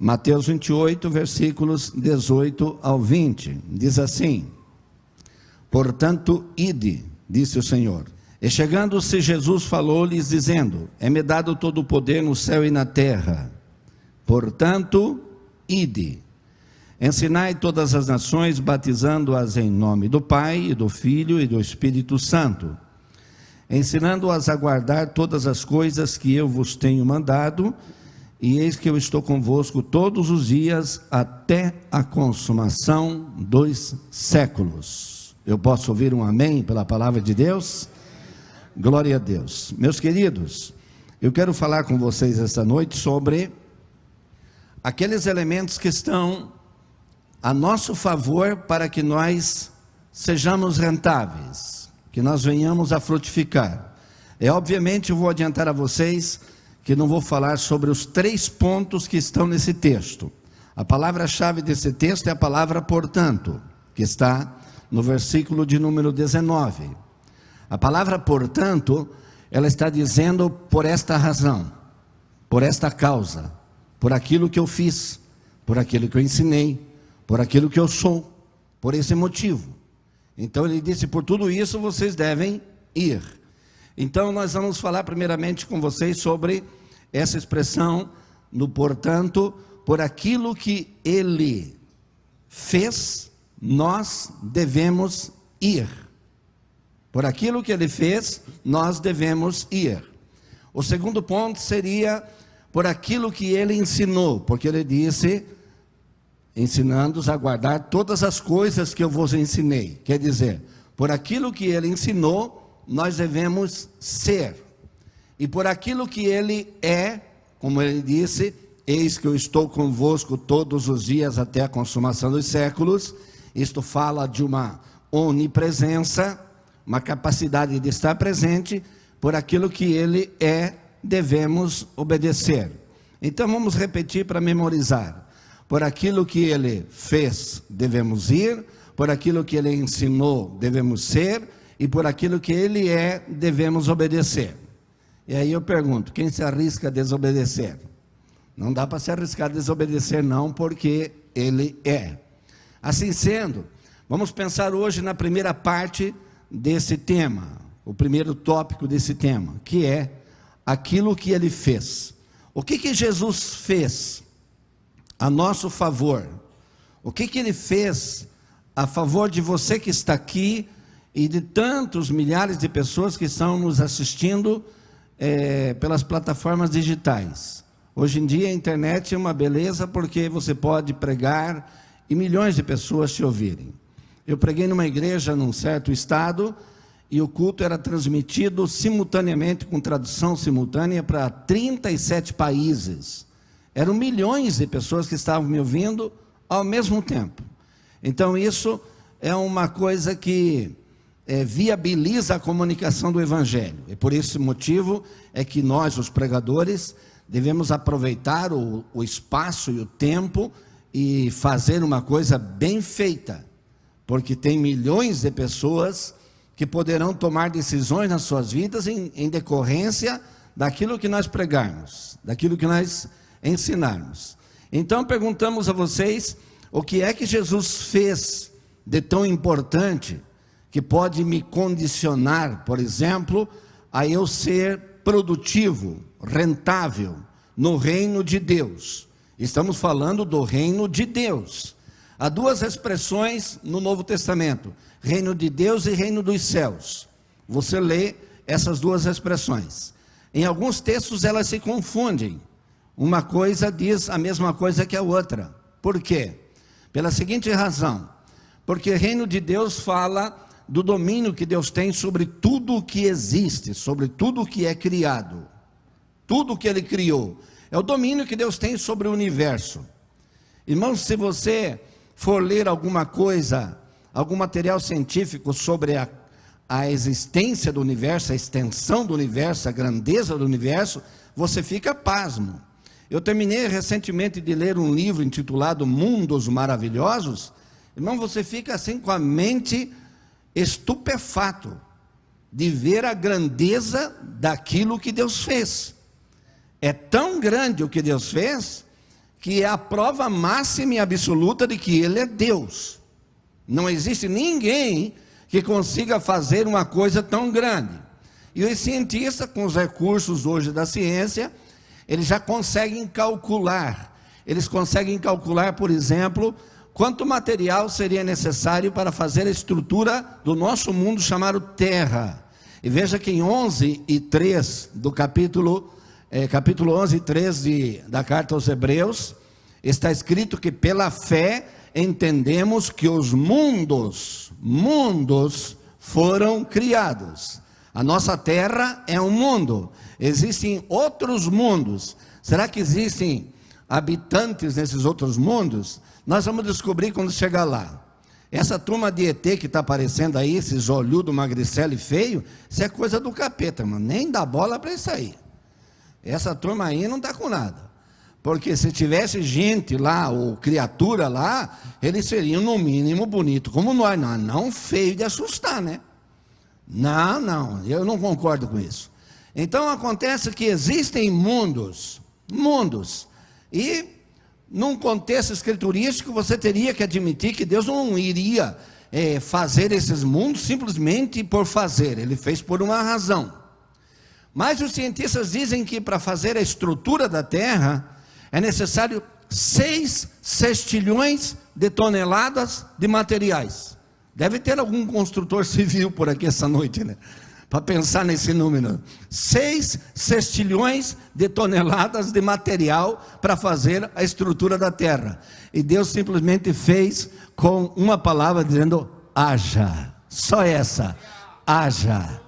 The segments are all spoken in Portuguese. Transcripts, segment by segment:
Mateus 28, versículos 18 ao 20, diz assim: portanto, ide, disse o Senhor. E chegando-se Jesus falou-lhes dizendo: é-me dado todo o poder no céu e na terra. Portanto, ide, ensinai todas as nações, batizando-as em nome do Pai, e do Filho e do Espírito Santo, ensinando-as a guardar todas as coisas que eu vos tenho mandado, e eis que eu estou convosco todos os dias, até a consumação dos séculos. Eu posso ouvir um amém pela palavra de Deus? Glória a Deus. Meus queridos, eu quero falar com vocês esta noite sobre aqueles elementos que estão a nosso favor para que nós sejamos rentáveis, que nós venhamos a frutificar. Obviamente eu vou adiantar a vocês que não vou falar sobre os 3 pontos que estão nesse texto. A palavra-chave desse texto é a palavra portanto, que está no versículo de número 19. A palavra portanto, ela está dizendo por esta razão, por esta causa, por aquilo que eu fiz, por aquilo que eu ensinei, por aquilo que eu sou, por esse motivo. Então ele disse: por tudo isso vocês devem ir. Então nós vamos falar primeiramente com vocês sobre essa expressão no portanto. Por aquilo que ele fez, nós devemos ir. Por aquilo que ele fez, nós devemos ir. O segundo ponto seria por aquilo que ele ensinou, porque ele disse: ensinando-os a guardar todas as coisas que eu vos ensinei. Quer dizer, por aquilo que ele ensinou, nós devemos ser. E por aquilo que ele é, como ele disse: eis que eu estou convosco todos os dias até a consumação dos séculos. Isto fala de uma onipresença, uma capacidade de estar presente. Por aquilo que ele é, devemos obedecer. Então vamos repetir para memorizar. Por aquilo que ele fez, devemos ir. Por aquilo que ele ensinou, devemos ser. E por aquilo que ele é, devemos obedecer. E aí eu pergunto: quem se arrisca a desobedecer? Não dá para se arriscar a desobedecer não, porque ele é. Assim sendo, vamos pensar hoje na primeira parte desse tema, o primeiro tópico desse tema, que é aquilo que ele fez. O que Jesus fez a nosso favor? O que ele fez a favor de você que está aqui e de tantos milhares de pessoas que estão nos assistindo pelas plataformas digitais? Hoje em dia a internet é uma beleza, porque você pode pregar e milhões de pessoas te ouvirem. Eu preguei numa igreja num certo estado e o culto era transmitido simultaneamente, com tradução simultânea, para 37 países. Eram milhões de pessoas que estavam me ouvindo ao mesmo tempo. Então isso é uma coisa que viabiliza a comunicação do Evangelho. E por esse motivo é que nós, os pregadores, devemos aproveitar o espaço e o tempo e fazer uma coisa bem feita, porque tem milhões de pessoas que poderão tomar decisões nas suas vidas em decorrência daquilo que nós pregarmos, daquilo que nós ensinarmos. Então perguntamos a vocês: o que é que Jesus fez de tão importante que pode me condicionar, por exemplo, a eu ser produtivo, rentável no reino de Deus? Estamos falando do reino de Deus. Há 2 expressões no Novo Testamento: reino de Deus e reino dos céus. Você lê essas 2 expressões. Em alguns textos elas se confundem. Uma coisa diz a mesma coisa que a outra. Por quê? Pela seguinte razão: porque reino de Deus fala do domínio que Deus tem sobre tudo o que existe, sobre tudo o que é criado. Tudo o que ele criou. É o domínio que Deus tem sobre o universo. Irmãos, se você for ler alguma coisa, algum material científico sobre a existência do universo, a extensão do universo, a grandeza do universo, você fica pasmo. Eu terminei recentemente de ler um livro intitulado Mundos Maravilhosos. Irmão, você fica assim com a mente estupefato de ver a grandeza daquilo que Deus fez. É tão grande o que Deus fez, que é a prova máxima e absoluta de que Ele é Deus. Não existe ninguém que consiga fazer uma coisa tão grande. E os cientistas, com os recursos hoje da ciência, eles já conseguem calcular. Eles conseguem calcular, por exemplo, quanto material seria necessário para fazer a estrutura do nosso mundo chamado Terra. E veja que em 11:3 do capítulo 11:3 da carta aos Hebreus, está escrito que pela fé entendemos que os mundos foram criados. A nossa terra é um mundo, existem outros mundos. Será que existem habitantes nesses outros mundos? Nós vamos descobrir quando chegar lá. Essa turma de ET que está aparecendo aí, esses olhudos, magricelo e feio, isso é coisa do capeta, mano. Nem dá bola para isso aí. Essa turma aí não está com nada. Porque se tivesse gente lá, ou criatura lá, eles seriam no mínimo bonitos como nós, não feio de assustar, né? Não, eu não concordo com isso. Então acontece que existem mundos, e num contexto escriturístico você teria que admitir que Deus não iria fazer esses mundos simplesmente por fazer, Ele fez por uma razão. Mas os cientistas dizem que para fazer a estrutura da Terra é necessário 6 sextilhões de toneladas de materiais. Deve ter algum construtor civil por aqui essa noite, né? Para pensar nesse número. 6 sextilhões de toneladas de material para fazer a estrutura da terra. E Deus simplesmente fez com uma palavra dizendo: haja. Só essa, haja.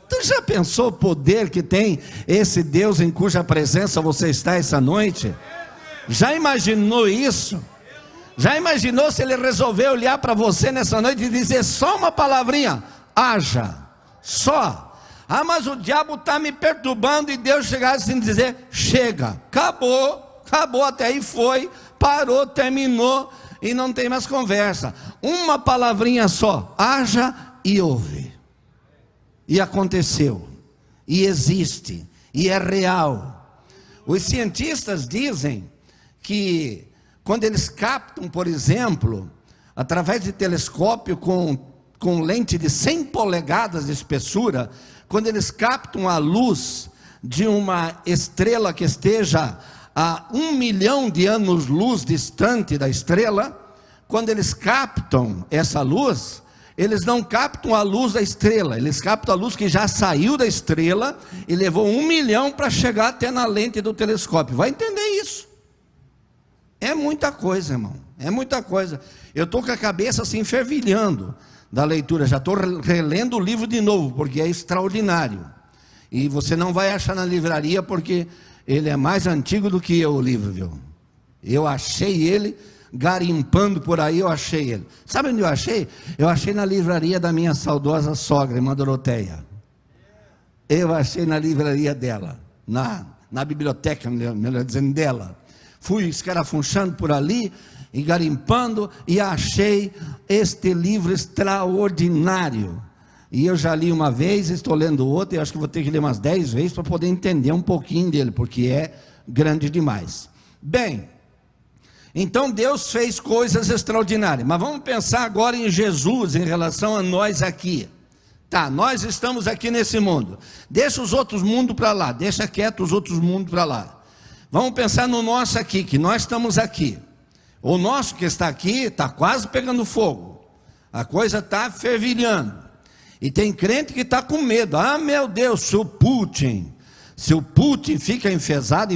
Tu já pensou o poder que tem esse Deus em cuja presença você está essa noite? Já imaginou isso? Já imaginou se Ele resolver olhar para você nessa noite e dizer só uma palavrinha: haja, só. Ah, mas o diabo está me perturbando, e Deus chegar assim e dizer: chega, acabou, até aí foi, parou, terminou, e não tem mais conversa. Uma palavrinha só: haja, e ouve. E aconteceu, e existe, e é real. Os cientistas dizem que quando eles captam, por exemplo, através de telescópio com lente de 100 polegadas de espessura, quando eles captam a luz de uma estrela que esteja a 1 milhão de anos-luz distante da estrela, quando eles captam essa luz, eles não captam a luz da estrela, eles captam a luz que já saiu da estrela e levou 1 milhão para chegar até na lente do telescópio. Vai entender isso? É muita coisa, irmão, é muita coisa. Eu estou com a cabeça assim fervilhando da leitura, já estou relendo o livro de novo, porque é extraordinário. E você não vai achar na livraria, porque ele é mais antigo do que eu, o livro, viu? Eu achei ele garimpando por aí, eu achei ele. Sabe onde eu achei? Eu achei na livraria da minha saudosa sogra, irmã Doroteia. Eu achei na livraria dela, na biblioteca, melhor dizendo, dela. Fui escarafunchando por ali e garimpando, e achei este livro extraordinário. E eu já li uma vez, estou lendo outra, e acho que vou ter que ler umas 10 vezes para poder entender um pouquinho dele, porque é grande demais. Bem, então Deus fez coisas extraordinárias, mas vamos pensar agora em Jesus em relação a nós aqui. Tá, nós estamos aqui nesse mundo, deixa os outros mundos para lá, deixa quieto os outros mundos para lá. Vamos pensar no nosso aqui, que nós estamos aqui. O nosso que está aqui está quase pegando fogo, a coisa está fervilhando, e tem crente que está com medo. Ah, meu Deus, se o Putin fica enfesado,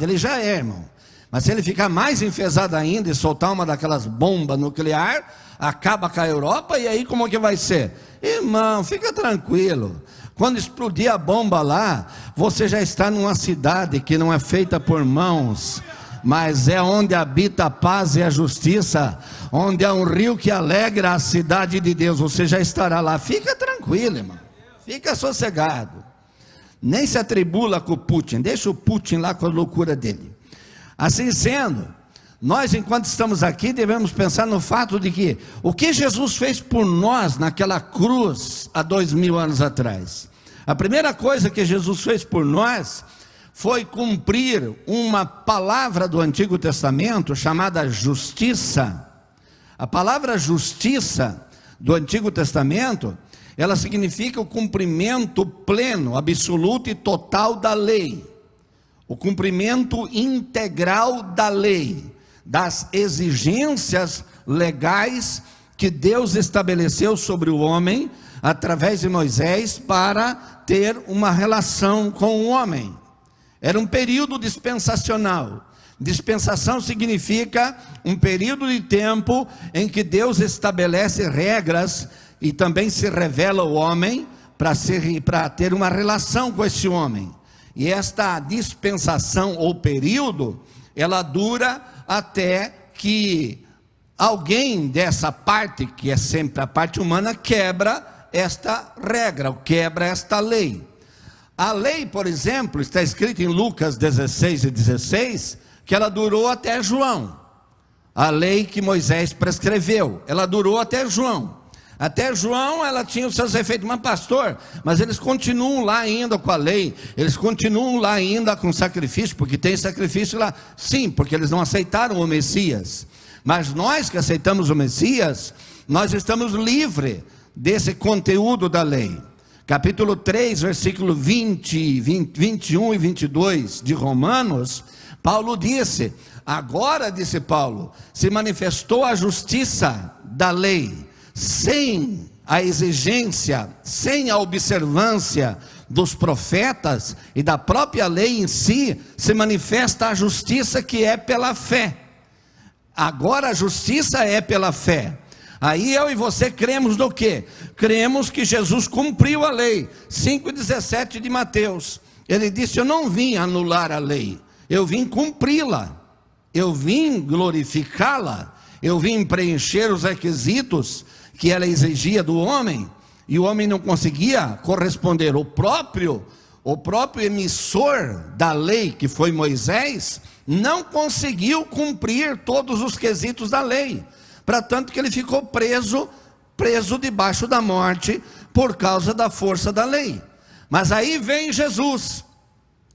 ele já é, irmão. Mas se ele ficar mais enfesado ainda e soltar uma daquelas bombas nucleares, acaba com a Europa, e aí como que vai ser? Irmão, fica tranquilo. Quando explodir a bomba lá, você já está numa cidade que não é feita por mãos, mas é onde habita a paz e a justiça, onde há um rio que alegra a cidade de Deus. Você já estará lá. Fica tranquilo, irmão, fica sossegado, nem se atribula com o Putin, deixa o Putin lá com a loucura dele. Assim sendo, nós, enquanto estamos aqui, devemos pensar no fato de que o que Jesus fez por nós naquela cruz há 2000 anos atrás. A primeira coisa que Jesus fez por nós foi cumprir uma palavra do Antigo Testamento chamada justiça. A palavra justiça do Antigo Testamento, ela significa o cumprimento pleno, absoluto e total da lei. O cumprimento integral da lei, das exigências legais que Deus estabeleceu sobre o homem, através de Moisés, para ter uma relação com o homem. Era um período dispensacional. Dispensação significa um período de tempo em que Deus estabelece regras e também se revela ao homem para ter uma relação com esse homem. E esta dispensação ou período, ela dura até que alguém dessa parte, que é sempre a parte humana, quebra esta regra, quebra esta lei. A lei, por exemplo, está escrito em Lucas 16 e 16, que ela durou até João. A lei que Moisés prescreveu, ela durou até João. Até João ela tinha os seus efeitos, mas pastor, mas eles continuam lá ainda com a lei, eles continuam lá ainda com sacrifício, porque tem sacrifício lá. Sim, porque eles não aceitaram o Messias. Mas nós que aceitamos o Messias, nós estamos livres desse conteúdo da lei. Capítulo 3, versículo 21 e 22 de Romanos, Paulo disse: agora, disse Paulo, se manifestou a justiça da lei, sem a exigência, sem a observância dos profetas e da própria lei em si, se manifesta a justiça que é pela fé. Agora a justiça é pela fé. Aí eu e você cremos no quê? Cremos que Jesus cumpriu a lei. 5,17 de Mateus, ele disse: eu não vim anular a lei, eu vim cumpri-la, eu vim glorificá-la, eu vim preencher os requisitos que ela exigia do homem, e o homem não conseguia corresponder. O próprio emissor da lei, que foi Moisés, não conseguiu cumprir todos os quesitos da lei, para tanto que ele ficou preso debaixo da morte, por causa da força da lei. Mas aí vem Jesus,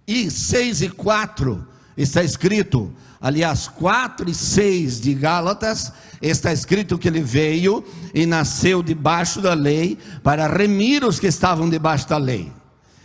e 6 e 4 está escrito, aliás 4 e 6 de Gálatas, está escrito que ele veio e nasceu debaixo da lei, para remir os que estavam debaixo da lei.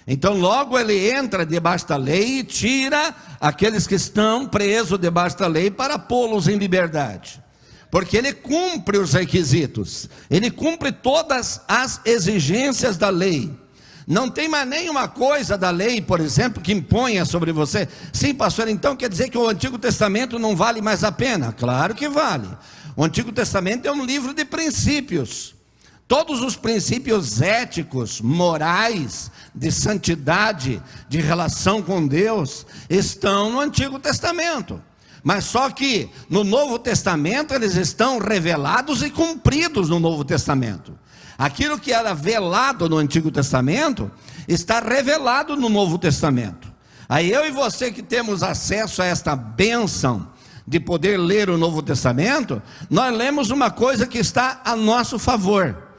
Então logo ele entra debaixo da lei e tira aqueles que estão presos debaixo da lei, para pô-los em liberdade, porque ele cumpre os requisitos, ele cumpre todas as exigências da lei. Não tem mais nenhuma coisa da lei, por exemplo, que imponha sobre você. Sim, pastor, então quer dizer que o Antigo Testamento não vale mais a pena? Claro que vale. O Antigo Testamento é um livro de princípios. Todos os princípios éticos, morais, de santidade, de relação com Deus, estão no Antigo Testamento. Mas só que no Novo Testamento eles estão revelados e cumpridos no Novo Testamento. Aquilo que era velado no Antigo Testamento está revelado no Novo Testamento. Aí eu e você que temos acesso a esta bênção de poder ler o Novo Testamento, nós lemos uma coisa que está a nosso favor.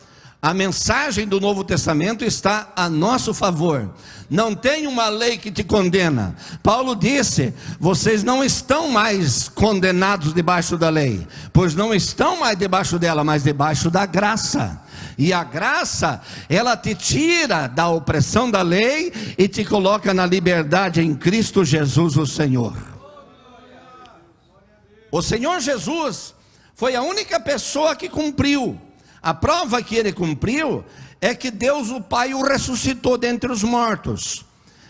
A mensagem do Novo Testamento está a nosso favor. Não tem uma lei que te condena. Paulo disse: vocês não estão mais condenados debaixo da lei, pois não estão mais debaixo dela, mas debaixo da graça. E a graça, ela te tira da opressão da lei e te coloca na liberdade em Cristo Jesus o Senhor. O Senhor Jesus foi a única pessoa que cumpriu. A prova que ele cumpriu é que Deus o Pai o ressuscitou dentre os mortos.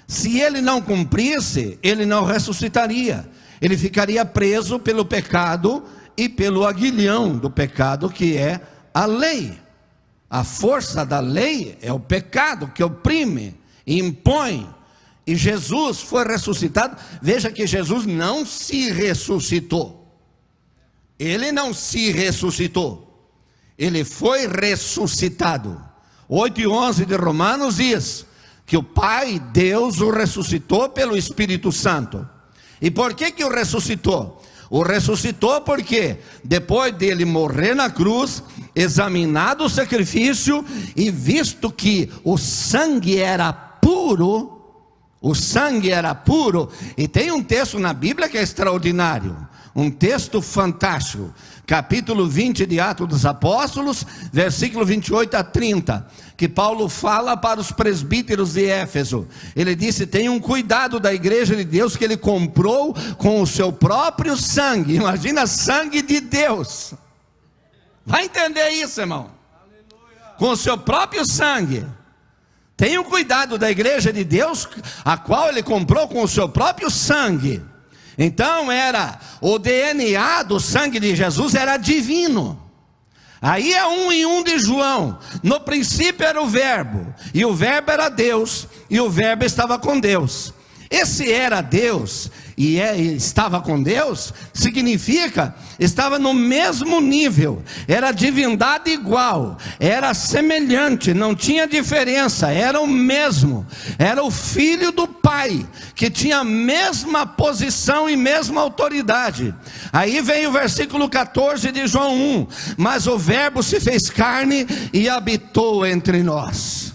Se ele não cumprisse, ele não ressuscitaria. Ele ficaria preso pelo pecado e pelo aguilhão do pecado, que é a lei. A força da lei é o pecado que oprime e impõe. E Jesus foi ressuscitado. Veja que Jesus não se ressuscitou. Ele não se ressuscitou. Ele foi ressuscitado. 8 e 11 de Romanos diz que o Pai, Deus, o ressuscitou pelo Espírito Santo. E por que o ressuscitou? O ressuscitou porque depois dele morrer na cruz, examinado o sacrifício e visto que o sangue era puro, O sangue era puro. E tem um texto na Bíblia que é extraordinário, um texto fantástico, capítulo 20 de Atos dos Apóstolos, versículo 28 a 30, que Paulo fala para os presbíteros de Éfeso. Ele disse: tenham cuidado da igreja de Deus, que ele comprou com o seu próprio sangue. Imagina, sangue de Deus. Vai entender isso, irmão? Com o seu próprio sangue. Tenham cuidado da igreja de Deus, a qual ele comprou com o seu próprio sangue. Então o DNA do sangue de Jesus era divino. Aí é 1 em 1 de João. No princípio era o verbo, e o verbo era Deus, e o verbo estava com Deus. Esse era Deus e estava com Deus, significa, estava no mesmo nível, era divindade igual, era semelhante, não tinha diferença, era o mesmo, era o filho do Pai, que tinha a mesma posição e mesma autoridade. Aí vem o versículo 14 de João 1, mas o verbo se fez carne e habitou entre nós.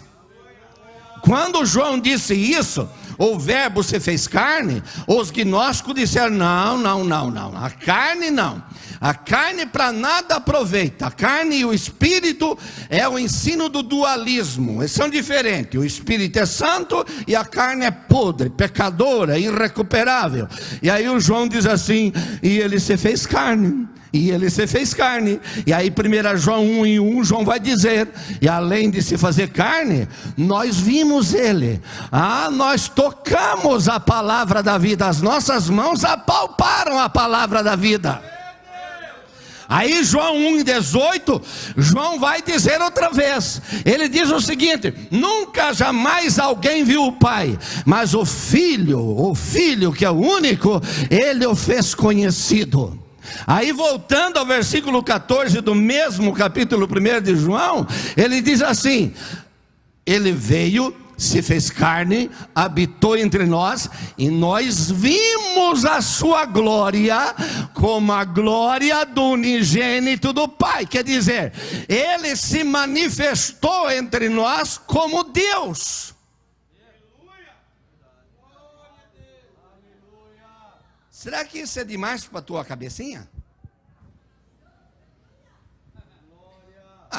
Quando João disse isso, o verbo se fez carne, os gnósticos disseram: não, a carne não, a carne para nada aproveita. A carne e o espírito é o ensino do dualismo, eles são diferentes. O espírito é santo e a carne é podre, pecadora, irrecuperável. E aí o João diz assim: e ele se fez carne. E ele se fez carne. E aí 1 João 1 em 1, João vai dizer: e além de se fazer carne, nós vimos ele. Nós tocamos a palavra da vida, as nossas mãos apalparam a palavra da vida. Aí João 1,18, João vai dizer outra vez. Ele diz o seguinte: nunca jamais alguém viu o Pai, mas o Filho que é o único, ele o fez conhecido. Aí voltando ao versículo 14 do mesmo capítulo 1 de João, ele diz assim: ele veio, se fez carne, habitou entre nós, e nós vimos a sua glória, como a glória do unigênito do Pai. Quer dizer, ele se manifestou entre nós como Deus. Será que isso é demais para a tua cabecinha?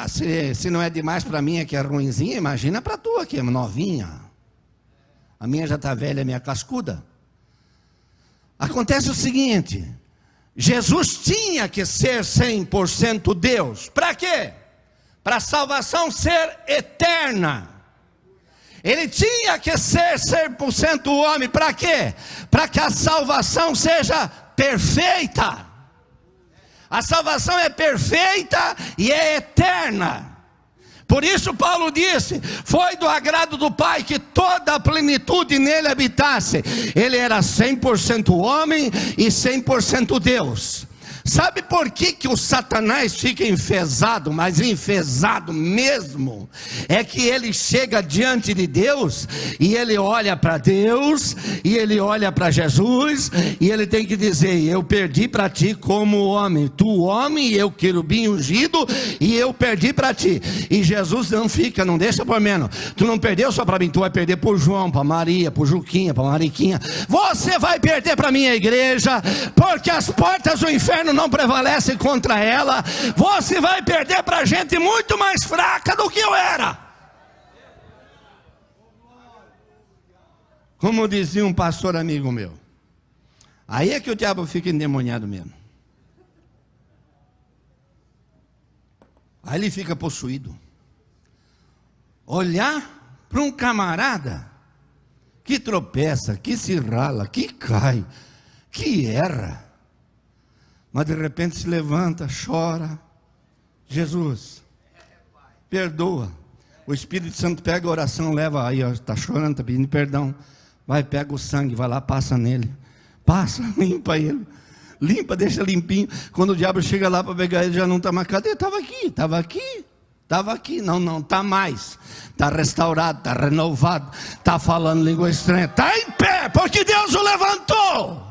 Se não é demais para mim, que é ruinzinha, imagina para a tua, que é novinha. A minha já está velha, minha cascuda. Acontece o seguinte: Jesus tinha que ser 100% Deus. Para quê? Para a salvação ser eterna. Ele tinha que ser 100% homem. Para quê? Para que a salvação seja perfeita. A salvação é perfeita e é eterna. Por isso Paulo disse: foi do agrado do Pai que toda a plenitude nele habitasse. Ele era 100% homem e 100% Deus. Sabe por que o Satanás fica enfesado, mas enfesado mesmo? É que ele chega diante de Deus, e ele olha para Deus, e ele olha para Jesus, e ele tem que dizer: eu perdi para ti como homem, tu homem, e eu querubim ungido, e eu perdi para ti. E Jesus não deixa por menos. Tu não perdeu só para mim, tu vai perder por João, para Maria, por Juquinha, para Mariquinha. Você vai perder para minha igreja, porque as portas do inferno não prevalece contra ela. Você vai perder para gente muito mais fraca do que eu era. Como dizia um pastor amigo meu, aí é que o diabo fica endemoniado mesmo. Aí ele fica possuído. Olhar para um camarada que tropeça, que se rala, que cai, que erra, mas de repente se levanta, chora: Jesus, perdoa. O Espírito Santo pega a oração, leva aí, está chorando, está pedindo perdão. Vai, pega o sangue, vai lá, passa nele. Passa, limpa ele. Limpa, deixa limpinho. Quando o diabo chega lá para pegar ele, já não está mais. Cadê? Estava aqui. Não, está mais. Está restaurado, está renovado, está falando língua estranha, está em pé, porque Deus o levantou.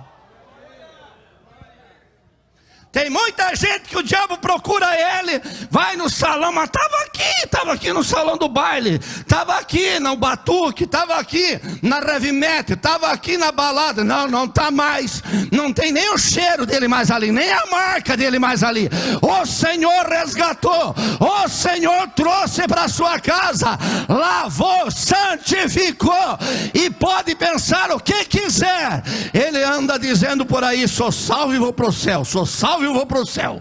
Tem muita gente que o diabo procura ele, vai no salão, mas estava aqui no salão do baile, estava aqui no batuque, estava aqui na heavy metal, estava aqui na balada. Não está mais, não tem nem o cheiro dele mais ali, nem a marca dele mais ali. O Senhor resgatou, o Senhor trouxe para sua casa, lavou, santificou, e pode pensar o que quiser. Ele anda dizendo por aí: sou salvo e vou para o céu, sou salvo e vou para o céu.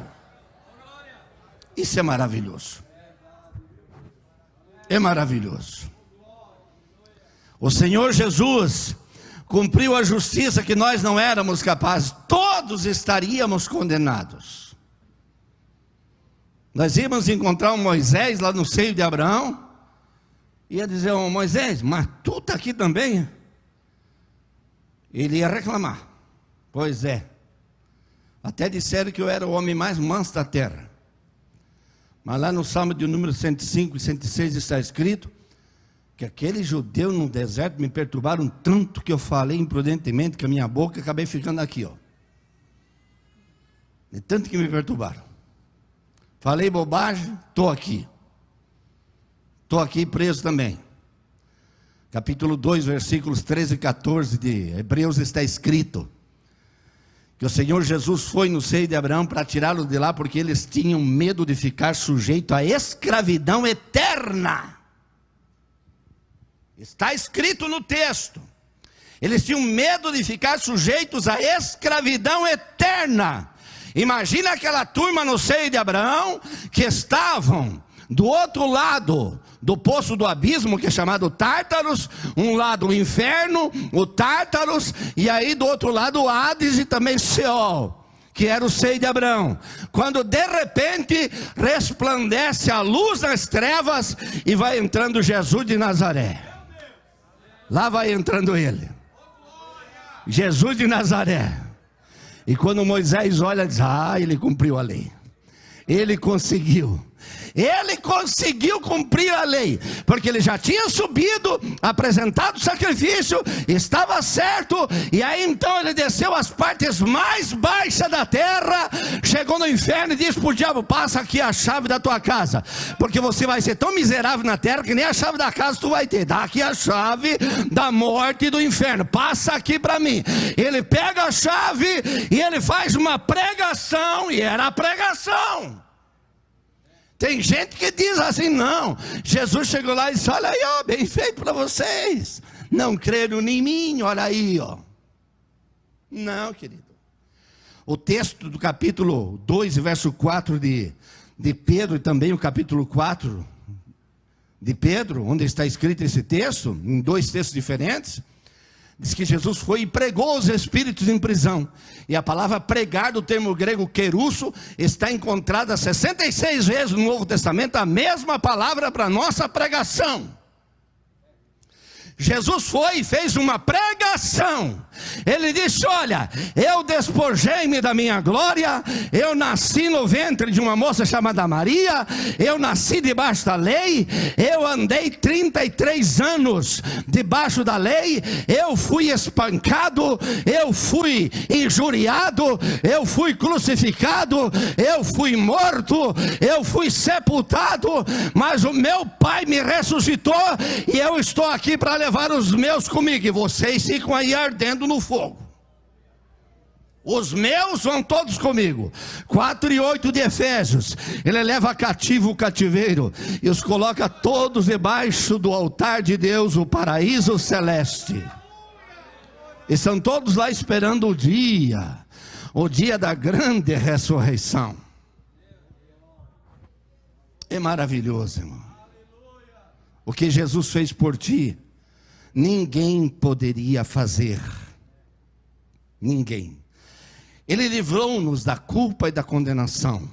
Isso é maravilhoso. É maravilhoso. O Senhor Jesus cumpriu a justiça que nós não éramos capazes. Todos estaríamos condenados. Nós íamos encontrar um Moisés lá no seio de Abraão, ia dizer: oh, Moisés, mas tu está aqui também? Ele ia reclamar. Pois é, até disseram que eu era o homem mais manso da terra. Mas lá no Salmo de número 105 e 106 está escrito que aqueles judeus no deserto me perturbaram tanto que eu falei imprudentemente com a minha boca, acabei ficando aqui, ó. De tanto que me perturbaram. Falei bobagem, estou aqui. Estou aqui preso também. Capítulo 2, versículos 13 e 14 de Hebreus está escrito que o Senhor Jesus foi no seio de Abraão para tirá-los de lá, porque eles tinham medo de ficar sujeito à escravidão eterna. Está escrito no texto. Eles tinham medo de ficar sujeitos à escravidão eterna. Imagina aquela turma no seio de Abraão, que estavam do outro lado do poço do abismo, que é chamado Tártaros. Um lado o inferno, o Tártaros, e aí do outro lado o Hades e também Seol, que era o seio de Abraão. Quando de repente resplandece a luz nas trevas e vai entrando Jesus de Nazaré. Lá vai entrando ele, Jesus de Nazaré. E quando Moisés olha, diz: ah, ele cumpriu a lei. Ele conseguiu cumprir a lei, porque ele já tinha subido, apresentado o sacrifício, estava certo, e aí então ele desceu às partes mais baixas da terra, chegou no inferno e disse para o diabo: passa aqui a chave da tua casa, porque você vai ser tão miserável na terra que nem a chave da casa tu vai ter. Dá aqui a chave da morte e do inferno, passa aqui para mim. Ele pega a chave e ele faz uma pregação, e era a pregação. Tem gente que diz assim: não, Jesus chegou lá e disse: olha aí, ó, bem feito para vocês, não creram em mim, olha aí, ó. Não, querido. O texto do capítulo 2, verso 4 de Pedro, e também o capítulo 4 de Pedro, onde está escrito esse texto, em dois textos diferentes, diz que Jesus foi e pregou os espíritos em prisão. E a palavra pregar, do termo grego querusso, está encontrada 66 vezes no Novo Testamento, a mesma palavra para a nossa pregação. Jesus foi e fez uma pregação. Ele disse: olha, eu despojei-me da minha glória, eu nasci no ventre de uma moça chamada Maria, eu nasci debaixo da lei, eu andei 33 anos debaixo da lei, eu fui espancado, eu fui injuriado, eu fui crucificado, eu fui morto, eu fui sepultado, mas o meu Pai me ressuscitou, e eu estou aqui para levar os meus comigo, e vocês ficam aí ardendo no fogo. Os meus vão todos comigo. 4:8 de Efésios, ele leva cativo o cativeiro e os coloca todos debaixo do altar de Deus, o paraíso celeste. E estão todos lá esperando o dia da grande ressurreição. É maravilhoso, irmão. O que Jesus fez por ti, ninguém poderia fazer. Ninguém. Ele livrou-nos da culpa e da condenação.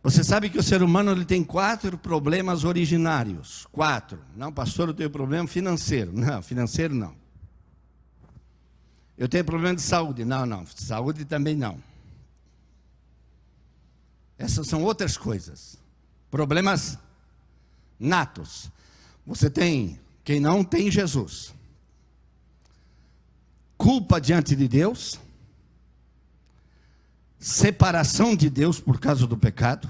Você sabe que o ser humano ele tem 4 problemas originários. 4. Não, pastor, eu tenho problema financeiro. Não, financeiro não. Eu tenho problema de saúde. Não, saúde também não. Essas são outras coisas. Problemas natos. Você tem, quem não tem Jesus, culpa diante de Deus, separação de Deus por causa do pecado,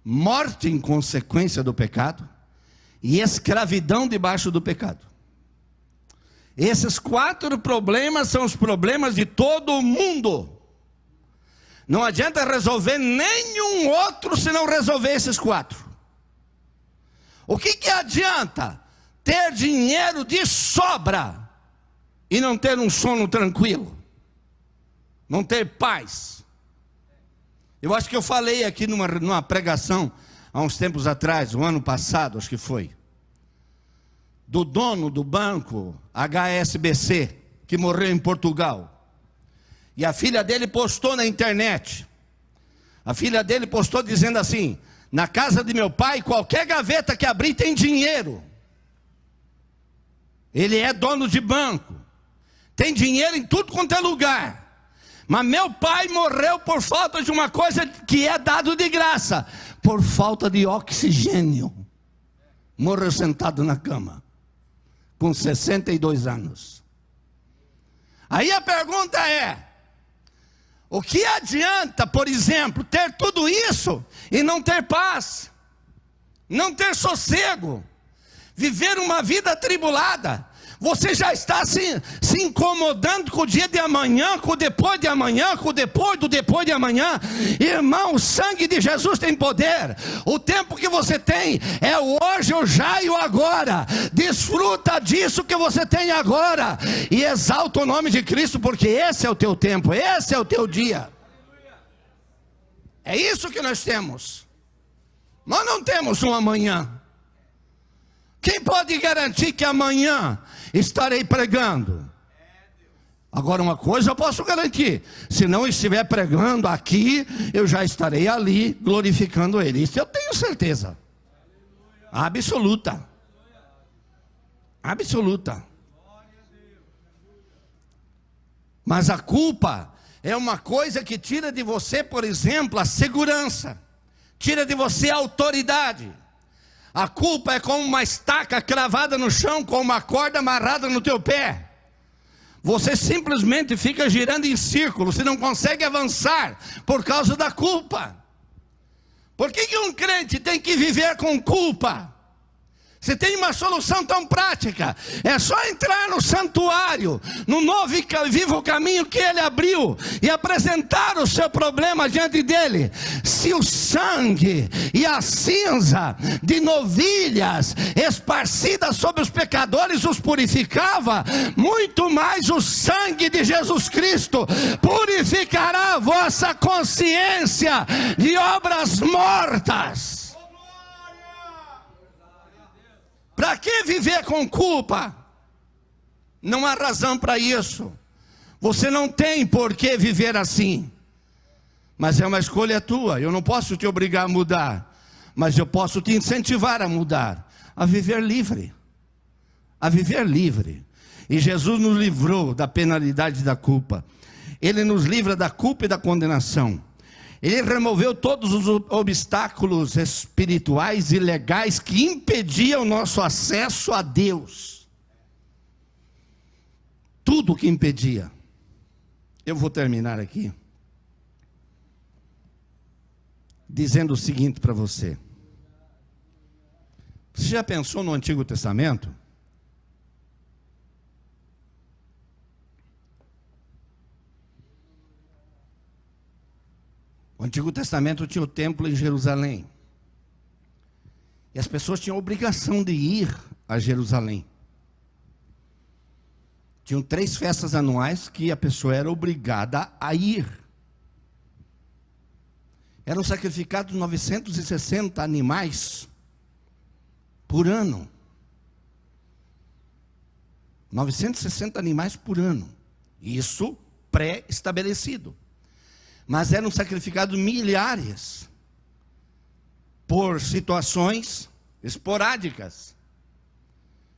morte em consequência do pecado e escravidão debaixo do pecado. Esses 4 problemas são os problemas de todo mundo. Não adianta resolver nenhum outro se não resolver esses 4. O que adianta ter dinheiro de sobra e não ter um sono tranquilo? Não ter paz? Eu acho que eu falei aqui numa pregação, há uns tempos atrás, o ano passado, acho que foi, do dono do banco HSBC, que morreu em Portugal. E a filha dele postou na internet. A filha dele postou dizendo assim: na casa de meu pai, qualquer gaveta que abrir tem dinheiro. Ele é dono de banco. Tem dinheiro em tudo quanto é lugar. Mas meu pai morreu por falta de uma coisa que é dado de graça. Por falta de oxigênio. Morreu sentado na cama. Com 62 anos. Aí a pergunta é: o que adianta, por exemplo, ter tudo isso e não ter paz? Não ter sossego? Viver uma vida atribulada? Você já está se incomodando com o dia de amanhã, com o depois de amanhã, com o depois do depois de amanhã. Irmão, o sangue de Jesus tem poder. O tempo que você tem é o hoje, o já e o agora. Desfruta disso que você tem agora e exalta o nome de Cristo, porque esse é o teu tempo, esse é o teu dia. É isso que nós temos. Nós não temos um amanhã. Quem pode garantir que amanhã estarei pregando? Agora, uma coisa eu posso garantir: se não estiver pregando aqui, eu já estarei ali glorificando Ele. Isso eu tenho certeza absoluta. Absoluta. Mas a culpa é uma coisa que tira de você, por exemplo, a segurança, tira de você a autoridade. A culpa é como uma estaca cravada no chão, com uma corda amarrada no teu pé. Você simplesmente fica girando em círculo, você não consegue avançar por causa da culpa. Por que um crente tem que viver com culpa? Você tem uma solução tão prática: é só entrar no santuário, no novo e vivo caminho que Ele abriu, e apresentar o seu problema diante dEle. Se o sangue e a cinza de novilhas esparcidas sobre os pecadores os purificava, muito mais o sangue de Jesus Cristo purificará a vossa consciência de obras mortas. Para que viver com culpa? Não há razão para isso. Você não tem por que viver assim. Mas é uma escolha tua. Eu não posso te obrigar a mudar, mas eu posso te incentivar a mudar, a viver livre. A viver livre. E Jesus nos livrou da penalidade da culpa. Ele nos livra da culpa e da condenação. Ele removeu todos os obstáculos espirituais e legais que impediam o nosso acesso a Deus. Tudo que impedia. Eu vou terminar aqui dizendo o seguinte para você. Você já pensou no Antigo Testamento? O Antigo Testamento tinha o templo em Jerusalém. E as pessoas tinham a obrigação de ir a Jerusalém. Tinham 3 festas anuais que a pessoa era obrigada a ir. Eram sacrificados 960 animais por ano. 960 animais por ano. Isso pré-estabelecido. Mas eram sacrificados milhares por situações esporádicas,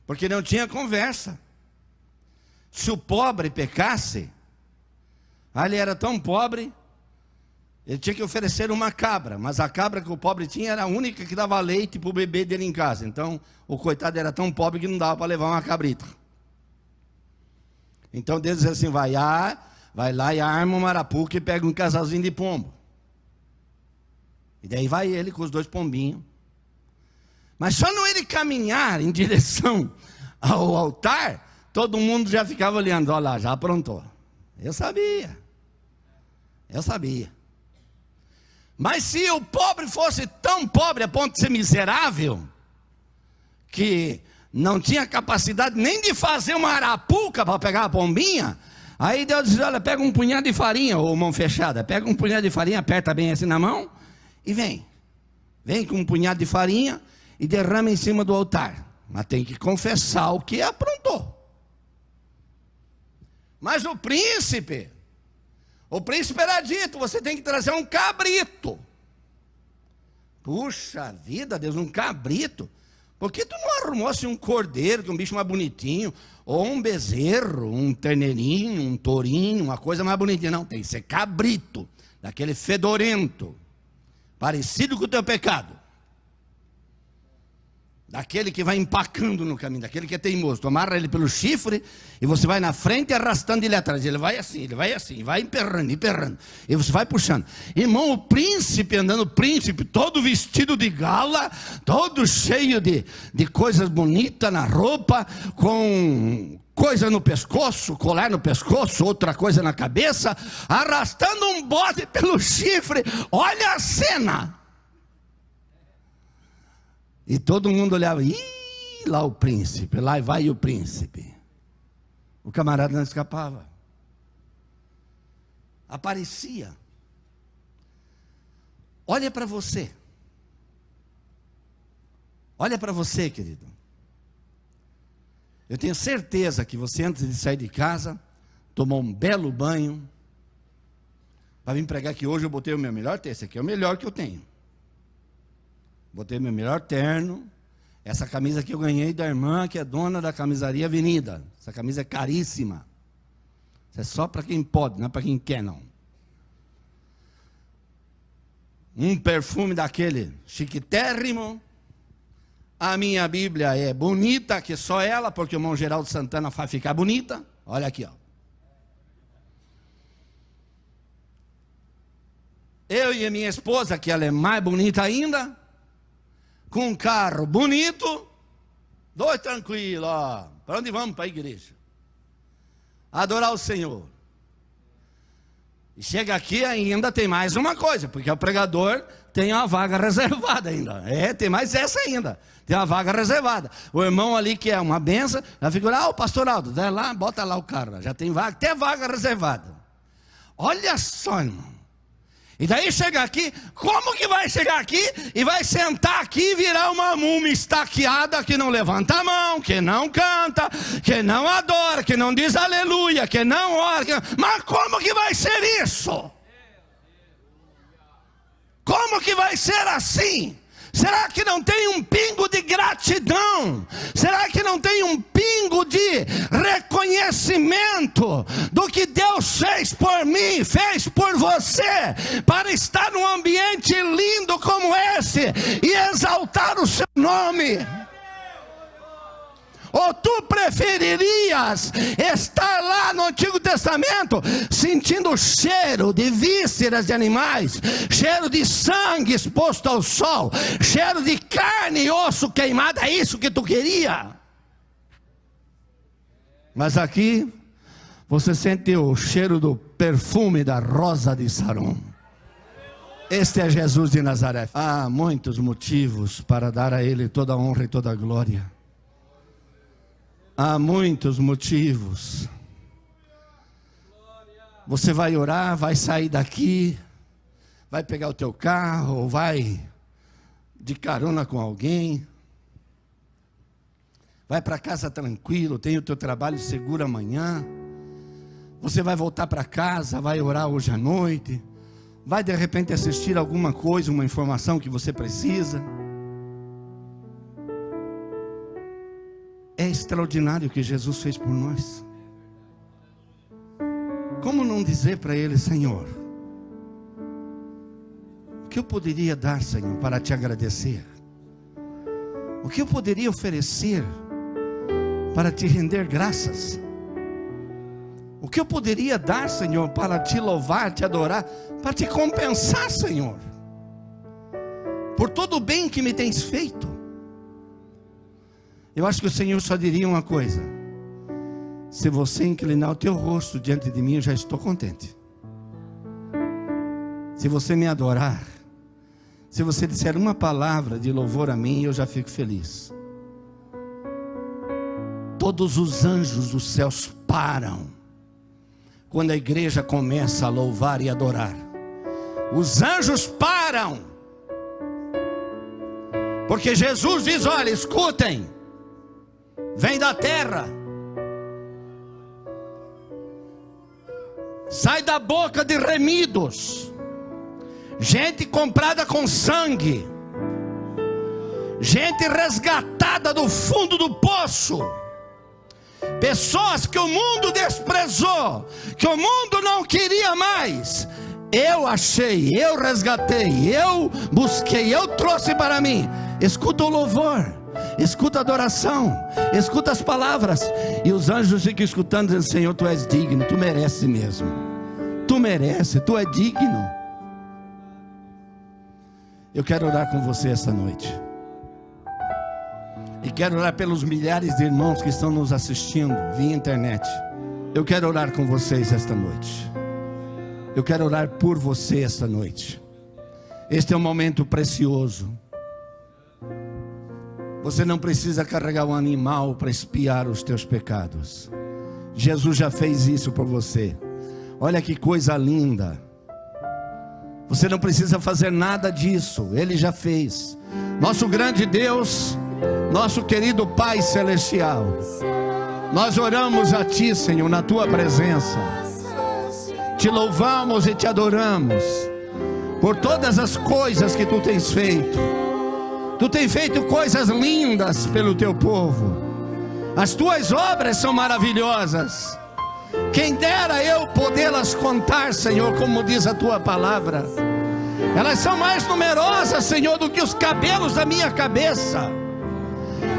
porque não tinha conversa. Se o pobre pecasse, ele era tão pobre, ele tinha que oferecer uma cabra, mas a cabra que o pobre tinha era a única que dava leite para o bebê dele em casa. Então o coitado era tão pobre que não dava para levar uma cabrita. Então Deus dizia assim: vai lá e arma uma arapuca e pega um casalzinho de pombo. E daí vai ele com os 2 pombinhos. Mas só no ele caminhar em direção ao altar, todo mundo já ficava olhando, olha lá, já aprontou. Eu sabia. Mas se o pobre fosse tão pobre a ponto de ser miserável, que não tinha capacidade nem de fazer uma arapuca para pegar a pombinha, aí Deus diz, olha, pega um punhado de farinha, ou mão fechada, pega um punhado de farinha, aperta bem assim na mão, e vem com um punhado de farinha, e derrama em cima do altar. Mas tem que confessar o que aprontou. Mas o príncipe era dito, você tem que trazer um cabrito. Puxa vida, Deus, um cabrito? Por que tu não arrumou-se um cordeiro, que é um bicho mais bonitinho, ou um bezerro, um terneirinho, um tourinho, uma coisa mais bonitinha? Não, tem que ser cabrito, daquele fedorento, parecido com o teu pecado. Daquele que vai empacando no caminho, daquele que é teimoso. Tu amarra ele pelo chifre e você vai na frente arrastando ele atrás. Ele vai assim, vai emperrando. E você vai puxando. Irmão, o príncipe andando, todo vestido de gala, todo cheio de coisas bonitas na roupa, com coisa no pescoço, colar no pescoço, outra coisa na cabeça, arrastando um bote pelo chifre. Olha a cena! E todo mundo olhava, lá o príncipe, lá vai o príncipe. O camarada não escapava. Aparecia. Olha para você. Olha para você, querido. Eu tenho certeza que você, antes de sair de casa, tomou um belo banho. Para vir pregar aqui hoje, eu botei o meu melhor terno. Esse aqui é o melhor que eu tenho. Botei meu melhor terno. Essa camisa aqui eu ganhei da irmã que é dona da camisaria Avenida. Essa camisa é caríssima. Isso é só para quem pode, não é para quem quer, não. Um perfume daquele chiquitérrimo. A minha Bíblia é bonita, que só ela, porque o irmão Geraldo Santana faz ficar bonita. Olha aqui, ó. Eu e a minha esposa, que ela é mais bonita ainda, com um carro bonito, 2 tranquilos, ó. Para onde vamos? Para a igreja. Adorar o Senhor. E chega aqui ainda tem mais uma coisa, porque o pregador tem uma vaga reservada ainda. Tem mais essa ainda. Tem uma vaga reservada. O irmão ali que é uma benção, já fica lá, o pastor Aldo, vai lá, bota lá o carro. Já tem vaga, até vaga reservada. Olha só, irmão. E daí chega aqui, como que vai chegar aqui e vai sentar aqui e virar uma múmia estaqueada que não levanta a mão, que não canta, que não adora, que não diz aleluia, que não ora, mas como que vai ser isso? Como que vai ser assim? Será que não tem um pingo de gratidão? Será que não tem um pingo de reconhecimento do que Deus fez por mim, fez por você, para estar num ambiente lindo como esse e exaltar o seu nome? Ou tu preferirias estar lá no Antigo Testamento sentindo o cheiro de vísceras de animais, cheiro de sangue exposto ao sol, cheiro de carne e osso queimado? É isso que tu queria? Mas aqui você sente o cheiro do perfume da rosa de Saron. Este é Jesus de Nazaré. Há muitos motivos para dar a Ele toda a honra e toda a glória. Há muitos motivos. Você vai orar, vai sair daqui, vai pegar o teu carro, ou vai de carona com alguém, vai para casa tranquilo, tem o teu trabalho seguro amanhã. Você vai voltar para casa, vai orar hoje à noite, vai de repente assistir alguma coisa, uma informação que você precisa. É extraordinário o que Jesus fez por nós. Como não dizer para Ele: Senhor, o que eu poderia dar, Senhor, para te agradecer? O que eu poderia oferecer para te render graças? O que eu poderia dar, Senhor, para te louvar, te adorar, para te compensar, Senhor, por todo o bem que me tens feito? Eu acho que o Senhor só diria uma coisa: se você inclinar o teu rosto diante de mim, eu já estou contente. Se você me adorar, se você disser uma palavra de louvor a mim, eu já fico feliz. Todos os anjos dos céus param quando a igreja começa a louvar e adorar. Os anjos param, porque Jesus diz: olha, escutem, vem da terra, sai da boca de remidos, gente comprada com sangue, gente resgatada do fundo do poço, pessoas que o mundo desprezou, que o mundo não queria mais. Eu achei, eu resgatei, eu busquei, eu trouxe para mim. Escuta o louvor, escuta a adoração, escuta as palavras, e os anjos ficam escutando, dizendo: Senhor, tu és digno, tu mereces mesmo, tu mereces, tu é digno. Eu quero orar com você esta noite, e quero orar pelos milhares de irmãos que estão nos assistindo via internet. Eu quero orar com vocês esta noite. Eu quero orar por você esta noite. Este é um momento precioso. Você não precisa carregar um animal para expiar os teus pecados. Jesus já fez isso por você. Olha que coisa linda. Você não precisa fazer nada disso, Ele já fez. Nosso grande Deus, nosso querido Pai Celestial, nós oramos a Ti, Senhor, na Tua presença. Te louvamos e Te adoramos por todas as coisas que Tu tens feito. Tu tens feito coisas lindas pelo Teu povo. As Tuas obras são maravilhosas. Quem dera eu podê-las contar, Senhor, como diz a Tua palavra. Elas são mais numerosas, Senhor, do que os cabelos da minha cabeça.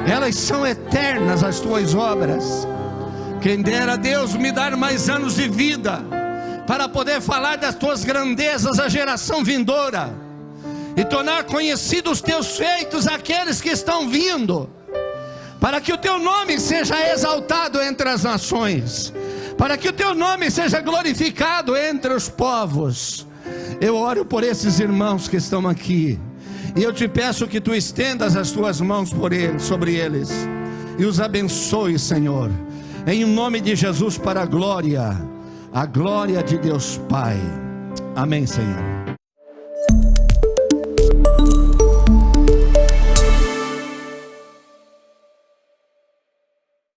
Elas são eternas, as Tuas obras. Quem dera, Deus, me dar mais anos de vida para poder falar das Tuas grandezas à geração vindoura, e tornar conhecidos os Teus feitos àqueles que estão vindo, para que o Teu nome seja exaltado entre as nações, para que o Teu nome seja glorificado entre os povos. Eu oro por esses irmãos que estão aqui, e eu Te peço que Tu estendas as Tuas mãos por eles, sobre eles, e os abençoe, Senhor, em nome de Jesus, para a glória de Deus Pai. Amém, Senhor.